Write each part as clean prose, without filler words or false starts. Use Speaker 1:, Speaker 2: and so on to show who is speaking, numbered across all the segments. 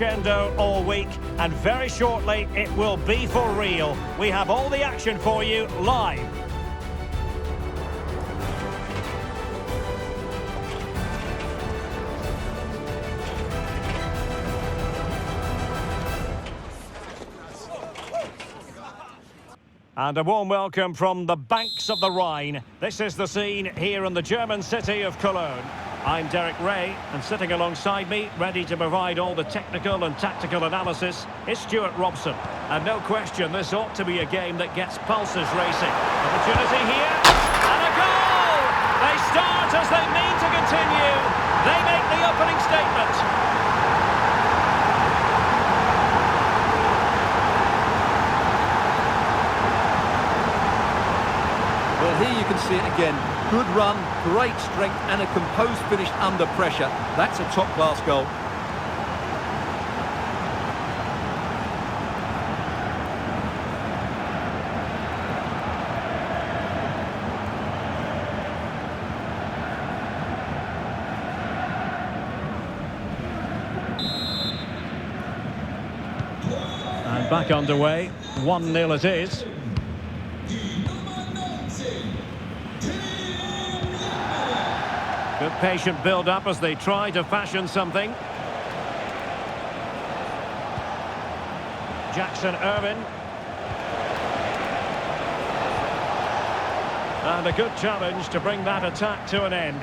Speaker 1: Agenda all week, and very shortly it will be for real. We have all the action for you live. And a warm welcome from the banks of the Rhine. This is the scene here in the German city of Cologne. I'm Derek Ray, and sitting alongside me, ready to provide all the technical and tactical analysis, is Stuart Robson. And no question, this ought to be a game that gets pulses racing. Opportunity here, and a goal! They start as they mean to continue. They make the opening statement.
Speaker 2: Well, here you can see it again. Good run, great strength and a composed finish under pressure. That's a top-class goal.
Speaker 1: And back underway, 1-0 it is. Good patient build-up as they try to fashion something. Jackson Irvin. And a good challenge to bring that attack to an end.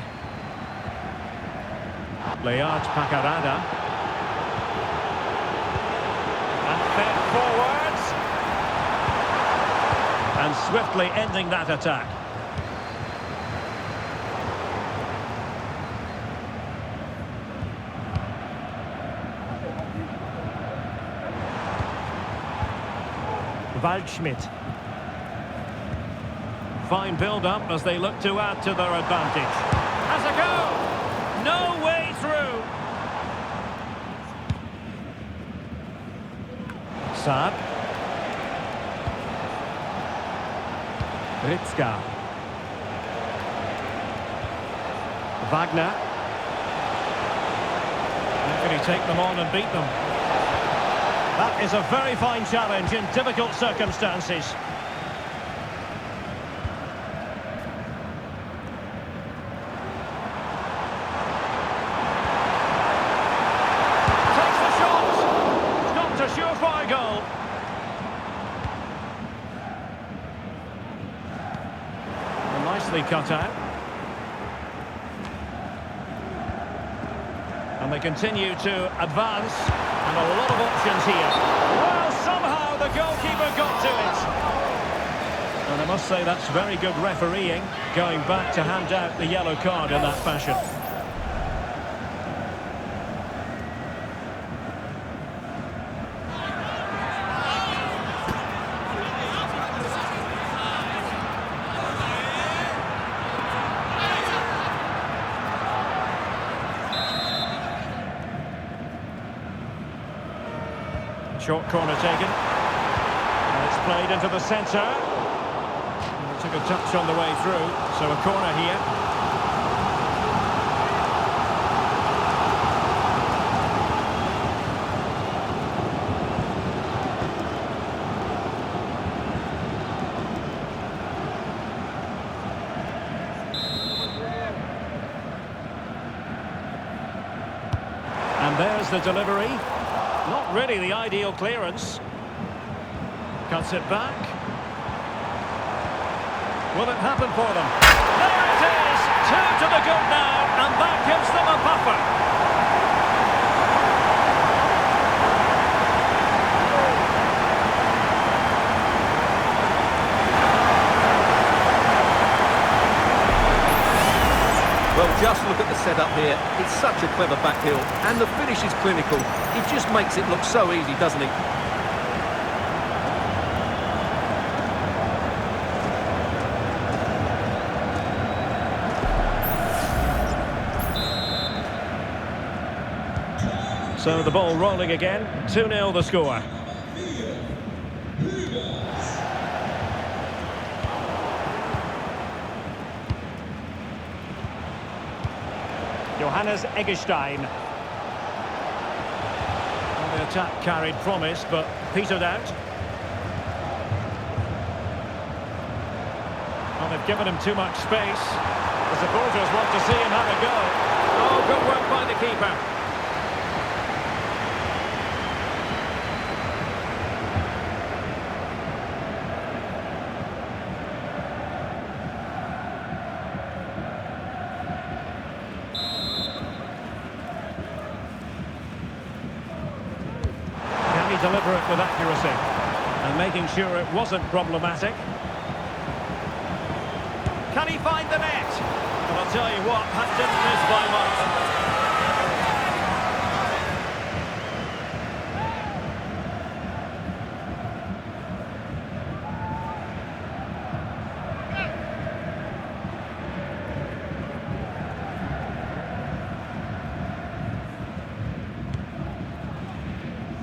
Speaker 1: Leart Pakarada. And fed forwards. And swiftly ending that attack. Waldschmidt. Fine build-up as they look to add to their advantage. Has a go! No way through! Saab. Ritzka. Wagner. How can he take them on and beat them? That is a very fine challenge in difficult circumstances. Takes the shot. Not a surefire goal. And nicely cut out. And they continue to advance. And a lot of options here. Well, somehow the goalkeeper got to it. And I must say that's very good refereeing, going back to hand out the yellow card in that fashion. Short corner taken, and it's played into the centre. It took a touch on the way through, so a corner here. And there's the delivery. Not really the ideal clearance. Cuts it back. Will it happen for them? There it is! 2 to the good now, and that gives them a buffer.
Speaker 2: Well, just look at the setup here. It's such a clever back heel, and the finish is clinical. It just makes it look so easy, doesn't it?
Speaker 1: So the ball rolling again. 2-0 the score. Johannes Eggestein. And attack carried promise, but petered out. Well, they've given him too much space. The supporters want to see him have a go. Oh, good work by the keeper. Can he deliver it with accuracy? And making sure it wasn't problematic. Can he find the net? Well, I'll tell you what, that didn't miss by much.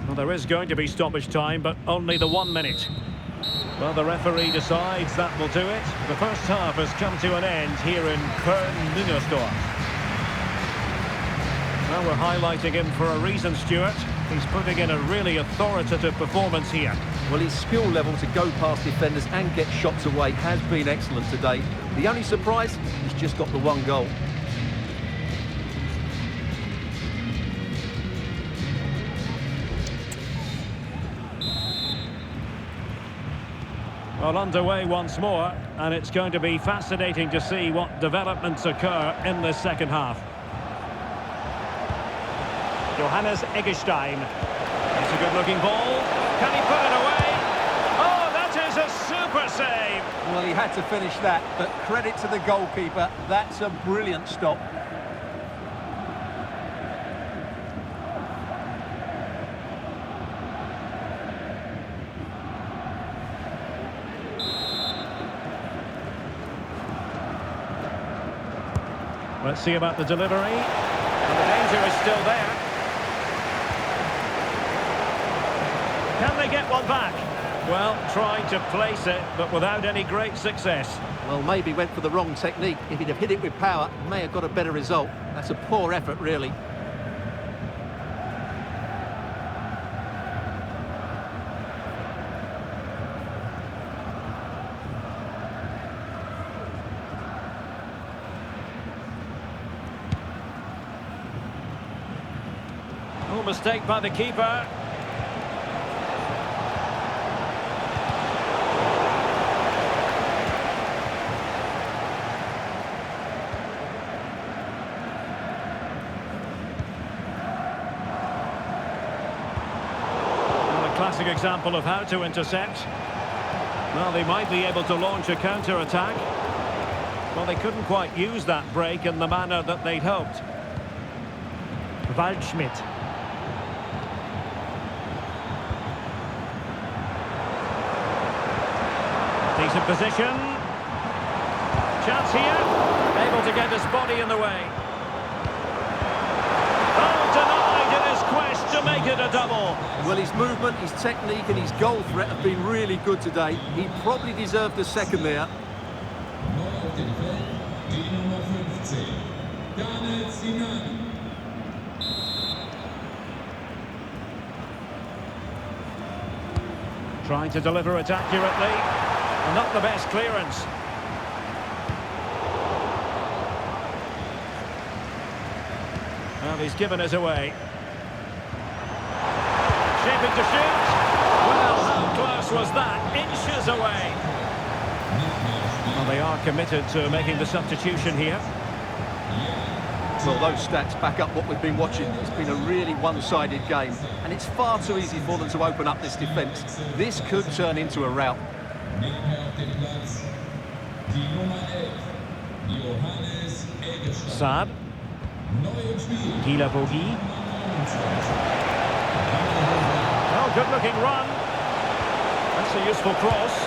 Speaker 1: Well, there is going to be stoppage time, but only the 1 minute. Well, the referee decides that will do it. The first half has come to an end here in Köln. Well, we're highlighting him for a reason, Stuart. He's putting in a really authoritative performance here.
Speaker 2: Well, his skill level to go past defenders and get shots away has been excellent today. The only surprise, he's just got the 1 goal.
Speaker 1: Well, underway once more, and it's going to be fascinating to see what developments occur in the second half. Johannes Eggestein. It's a good-looking ball. Can he put it away? Oh, that is a super save!
Speaker 2: Well, he had to finish that, but credit to the goalkeeper. That's a brilliant stop.
Speaker 1: Let's see about the delivery. And the danger is still there. Can they get one back? Well, trying to place it, but without any great success.
Speaker 2: Well, maybe went for the wrong technique. If he'd have hit it with power, may have got a better result. That's a poor effort, really.
Speaker 1: Oh, mistake by the keeper. Classic example of how to intercept. Well, they might be able to launch a counter-attack. Well, they couldn't quite use that break in the manner that they'd hoped. Waldschmidt. Decent position. Chance here. Able to get his body in the way. Oh, denied in his quest to make it a double.
Speaker 2: Well, his movement, his technique and his goal threat have been really good today. He probably deserved a second there.
Speaker 1: Trying to deliver it accurately. And not the best clearance. Well, he's given us away. Shaping to shoot. Well, how close was that? Inches away. Well, they are committed to making the substitution here.
Speaker 2: Well, those stats back up what we've been watching. It's been a really one-sided game, and it's far too easy for them to open up this defence. This could turn into a rout.
Speaker 1: Saad. Gilavogi. Oh, good-looking run. That's a useful cross.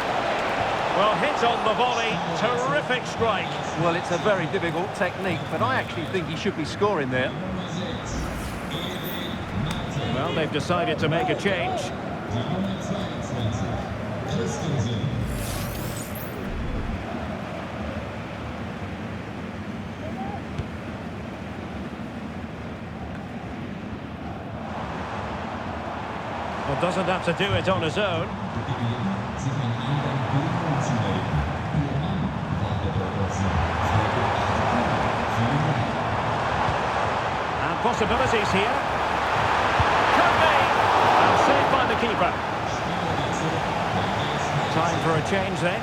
Speaker 1: Well, hit on the volley. Terrific strike.
Speaker 2: Well, it's a very difficult technique, but I actually think he should be scoring there.
Speaker 1: Well, they've decided to make a change. Well, doesn't have to do it on his own. And possibilities here. Could be. And saved by the keeper. Time for a change then.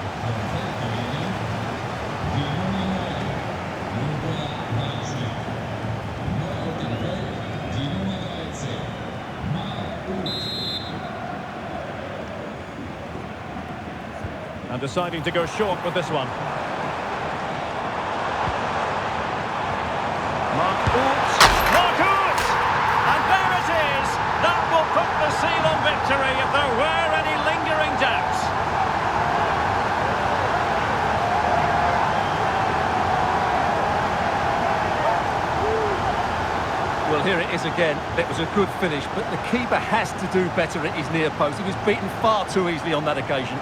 Speaker 1: And deciding to go short with this one. Mark Oot! And there it is! That will put the seal on victory if there were any lingering doubts.
Speaker 2: Well, here it is again. It was a good finish, but the keeper has to do better at his near post. He was beaten far too easily on that occasion.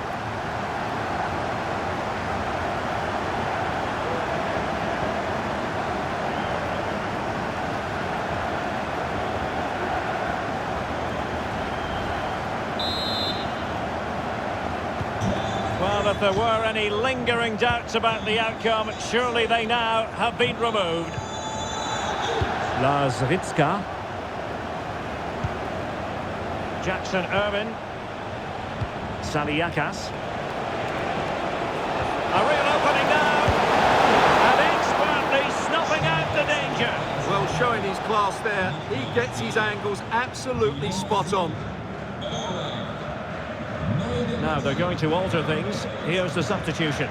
Speaker 1: Well, if there were any lingering doubts about the outcome, surely they now have been removed. Lazritska. Jackson Irvin. Saliakas. A real opening now. And expertly snuffing out the danger.
Speaker 2: Well, showing his class there. He gets his angles absolutely spot on.
Speaker 1: Now they're going to alter things. Here's the substitution.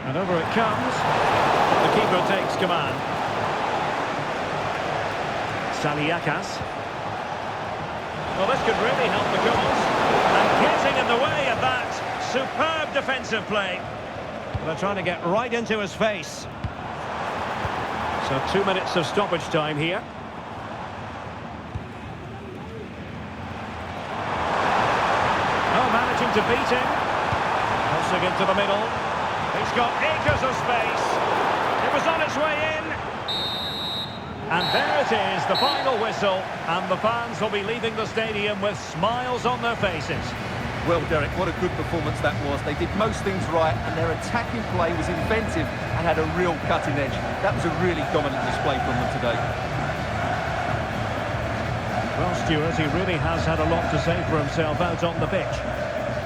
Speaker 1: And over it comes. The keeper takes command. Saliakas. Well, this could really help the cause. And getting in the way of that. Superb defensive play. They're trying to get right into his face. So 2 minutes of stoppage time here. Managing to beat him. Crossing into the middle. He's got acres of space. It was on its way in. And there it is, the final whistle. And the fans will be leaving the stadium with smiles on their faces.
Speaker 2: Well, Derek, what a good performance that was. They did most things right, and their attacking play was inventive and had a real cutting edge. That was a really dominant display from them today.
Speaker 1: Well, Stuart, he really has had a lot to say for himself out on the pitch.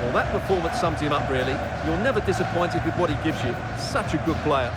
Speaker 2: Well, that performance sums him up, really. You're never disappointed with what he gives you. Such a good player.